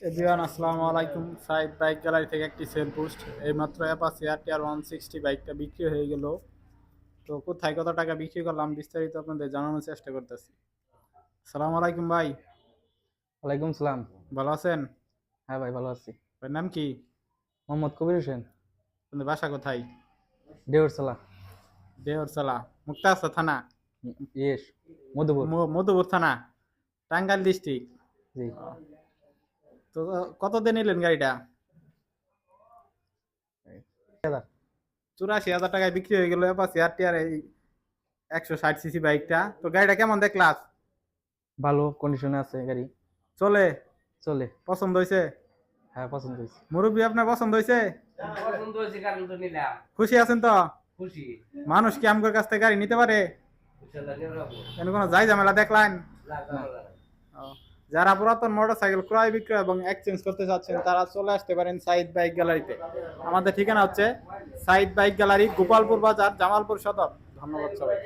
Everyone আসসালামু আলাইকুম। Side bike gallery থেকে একটি সেল পোস্ট। এইমাত্র অ্যাপাচি আরটিআর 160 বাইকটা বিক্রি হয়ে গেল। তো কোথায় কত টাকা বিক্রি করলাম বিস্তারিত আপনাদের জানানোর চেষ্টা করতেছি। আসসালামু আলাইকুম ভাই, ওয়ালাইকুম সালাম। ভালো আছেন? হ্যাঁ ভাই, ভালো আছি। ভাইয়ের নাম কি? মোহাম্মদ কবির হোসেন। আপনাদের বাসা কোথায়? দেউরসালা। দেওরসালা, মুক্তাগাছা থানা, ইয়েস। মধুপুর। মধুপুর থানা, টাঙ্গাইল ডিস্ট্রিক্ট। জি। তো কত দিয়ে নিলেন গাড়িটা? 84,000 টাকায় বিক্রি হয়ে গেল অ্যাপাচি আরটিআর এই 160 সিসি বাইকটা। তো গাড়িটা কেমন দেখলাম? ভালো কন্ডিশনে আছে গাড়ি। চলে? চলে। পছন্দ হয়েছে? হ্যাঁ, পছন্দ হয়েছে। মুরব্বী আপনার পছন্দ হয়েছে? পছন্দ হয়েছে কারণ তো নিলাম। খুশি আছেন তো? খুশি। মানুষ কি আমগোর কাছ থেকে গাড়ি নিতে পারে? ইনশাআল্লাহ নিয়ে যাবো। কেন কোনো যাই ঝামেলা দেখলেন? না, না। ও, যারা পুরাতন মোটরসাইকেল ক্রয় বিক্রয় এবং এক্সচেঞ্জ করতে চাচ্ছেন তারা চলে আসতে পারেন সাইদ বাইক গ্যালারিতে। আমাদের ঠিকানা হচ্ছে সাইদ বাইক গ্যালারি, গোপালপুর বাজার, জামালপুর সদর। ধন্যবাদ সবাই।